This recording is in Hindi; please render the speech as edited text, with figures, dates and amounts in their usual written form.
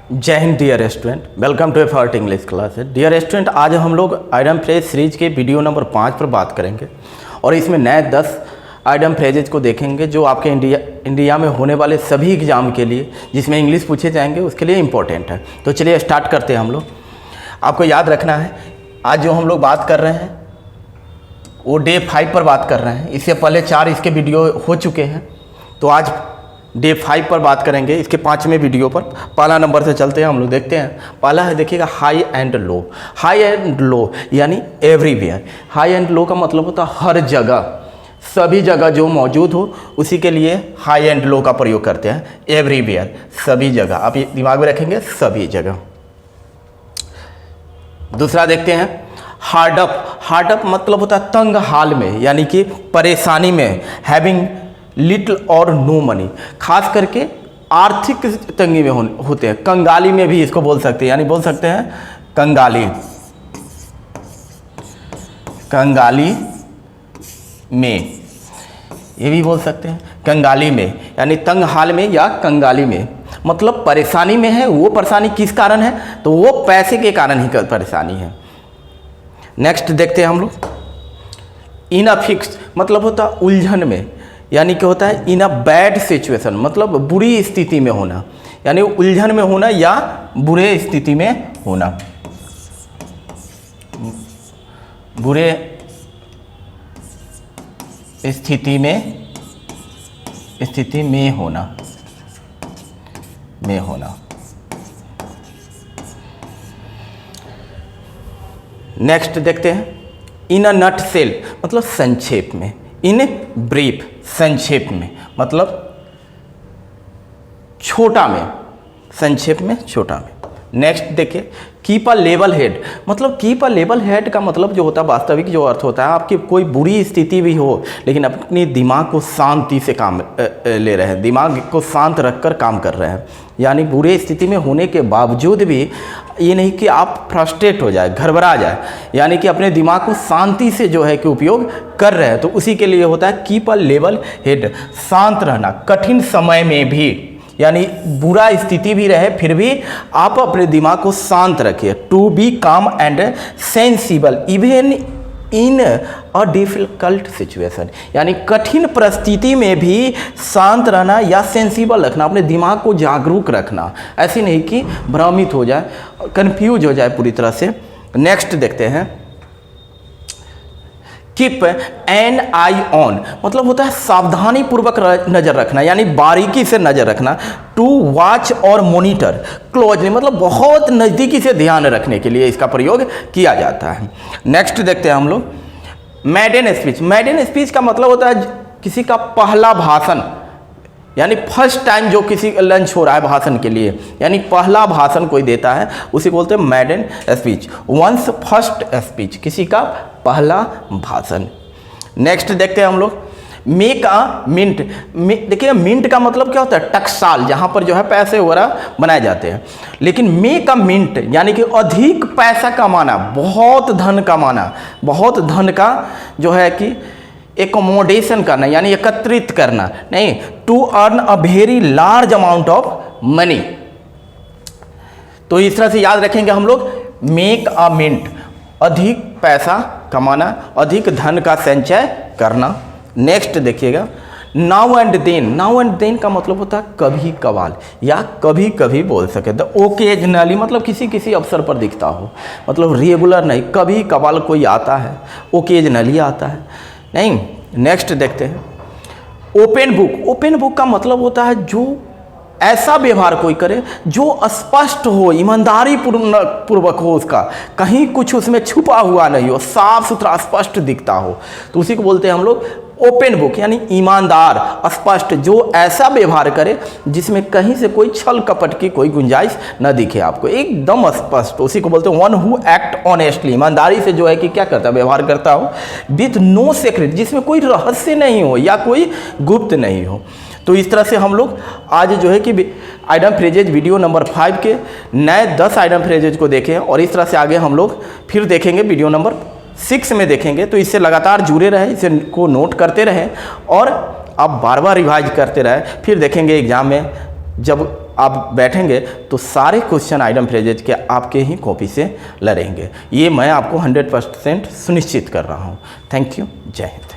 जय हिंद dear student, welcome to effort English class. Dear student, आज हम लोग आइटम फ्रेज सीरीज के वीडियो नंबर 5 पर बात करेंगे और इसमें नए 10 आइटम फ्रेजेज को देखेंगे जो आपके इंडिया में होने वाले सभी एग्जाम के लिए जिसमें इंग्लिश पूछे जाएंगे उसके लिए इम्पोर्टेंट है। तो चलिए स्टार्ट करते हैं हम लोग। आपको याद रखना है, आज जो हम लोग बात कर रहे हैं वो डे 5 पर बात कर रहे हैं। इससे पहले 4 इसके वीडियो हो चुके हैं, तो आज डे 5 पर बात करेंगे, इसके 5वें वीडियो पर। पहला नंबर से चलते हैं हम लोग, देखते हैं। पहला है, देखिएगा, high and low. High and low यानी एवरीवेयर। हाई एंड लो का मतलब होता है हर जगह, सभी जगह जो मौजूद हो उसी के लिए हाई एंड लो का प्रयोग करते हैं। एवरीवेयर, सभी जगह, आप ये दिमाग में रखेंगे, सभी जगह। दूसरा देखते हैं, हार्ड अप। हार्ड अप मतलब होता है तंग हाल में, यानी कि परेशानी में। हैविंग लिटिल और नो मनी, खास करके आर्थिक तंगी में होते हैं। कंगाली में भी इसको बोल सकते हैं, यानी बोल सकते हैं कंगाली। कंगाली में, ये भी बोल सकते हैं कंगाली में, यानी तंग हाल में या कंगाली में, मतलब परेशानी में है। वो परेशानी किस कारण है, तो वो पैसे के कारण ही परेशानी है। नेक्स्ट देखते हैं हम लोग, इन अ फिक्स मतलब होता है उलझन में, यानी क्या होता है इन अ बैड सिचुएशन, मतलब बुरी स्थिति में होना, यानी उलझन में होना या बुरे स्थिति में होना। बुरे स्थिति में होना। नेक्स्ट देखते हैं, इन अ नट सेल मतलब संक्षेप में। इन ब्रीफ, संक्षेप में, मतलब छोटा में, संक्षेप में, छोटा में। नेक्स्ट देखिए, कीप अ लेवल हेड मतलब कीप अ लेवल हेड का मतलब जो होता है, वास्तविक जो अर्थ होता है, आपकी कोई बुरी स्थिति भी हो लेकिन अपनी दिमाग को शांति से काम ले रहे हैं, दिमाग को शांत रखकर काम कर रहे हैं। यानी बुरी स्थिति में होने के बावजूद भी ये नहीं कि आप फ्रस्ट्रेट हो जाए, घबरा जाए, यानी कि अपने दिमाग को शांति से जो है कि उपयोग कर रहे हैं, तो उसी के लिए होता है कीप अ लेवल हेड, शांत रहना कठिन समय में भी, यानी बुरा स्थिति भी रहे फिर भी आप अपने दिमाग को शांत रखिए। टू बी काम and sensible even in a difficult situation, यानी कठिन परिस्थिति में भी शांत रहना या सेंसिबल रखना, अपने दिमाग को जागरूक रखना, ऐसी नहीं कि भ्रमित हो जाए, कंफ्यूज हो जाए पूरी तरह से। नेक्स्ट देखते हैं, कीप एन आई ऑन मतलब होता है सावधानी पूर्वक नज़र रखना, यानी बारीकी से नज़र रखना। टू वॉच और मोनिटर क्लोजली मतलब बहुत नज़दीकी से ध्यान रखने के लिए इसका प्रयोग किया जाता है। नेक्स्ट देखते हैं हम लोग, मैडन स्पीच। मैडन स्पीच का मतलब होता है किसी का पहला भाषण, यानी फर्स्ट टाइम जो किसी लंच हो रहा है भाषण के लिए, यानी पहला भाषण कोई देता है उसे बोलते हैं maiden speech. Once first speech, किसी का पहला भाषण। नेक्स्ट देखते हैं हम लोग, मेक अ मिंट। देखिए, मिंट का मतलब क्या होता है, टकसाल, जहाँ पर जो है पैसे वगैरह बनाए जाते हैं। लेकिन मेक अ मिंट यानी कि अधिक पैसा कमाना, बहुत धन कमाना, बहुत धन का जो है कि एकोमोडेशन करना, यानी एकत्रित करना, नहीं, to earn a very large amount of money. तो इस तरह से याद रखेंगे हम लोग, मेक अ मिंट, अधिक पैसा कमाना, अधिक धन का संचय करना। नेक्स्ट देखिएगा, now and then. Now and then का मतलब होता है कभी कभार या कभी कभी बोल सके। द ओकेजनली मतलब किसी किसी अवसर पर दिखता हो, मतलब रेगुलर नहीं, कभी कभार कोई आता है, ओकेजनली आता है, नहीं। नेक्स्ट देखते हैं, ओपन बुक। ओपन बुक का मतलब होता है जो ऐसा व्यवहार कोई करे जो स्पष्ट हो, ईमानदारी पूर्वक हो, उसका कहीं कुछ उसमें छुपा हुआ नहीं हो, साफ सुथरा स्पष्ट दिखता हो, तो उसी को बोलते हैं हम लोग ओपन बुक, यानी ईमानदार, स्पष्ट, जो ऐसा व्यवहार करे जिसमें कहीं से कोई छल कपट की कोई गुंजाइश न दिखे आपको, एकदम स्पष्ट, उसी को बोलते हैं वन हु एक्ट ऑनेस्टली, ईमानदारी से जो है कि क्या करता है, व्यवहार करता हो। विथ नो सीक्रेट, जिसमें कोई रहस्य नहीं हो या कोई गुप्त नहीं हो। तो इस तरह से हम लोग आज जो है कि आइटम फ्रेजेज वीडियो नंबर 5 के नए 10 आइटम फ्रेजेज को देखें और इस तरह से आगे हम लोग फिर देखेंगे वीडियो नंबर 6 में देखेंगे। तो इससे लगातार जुड़े रहें, इसे को नोट करते रहें और आप बार बार रिवाइज करते रहें। फिर देखेंगे एग्जाम में जब आप बैठेंगे तो सारे क्वेश्चन आइटम फ्रेजेज के आपके ही कॉपी से लड़ेंगे, ये मैं आपको 100% सुनिश्चित कर रहा हूँ। थैंक यू, जय हिंद।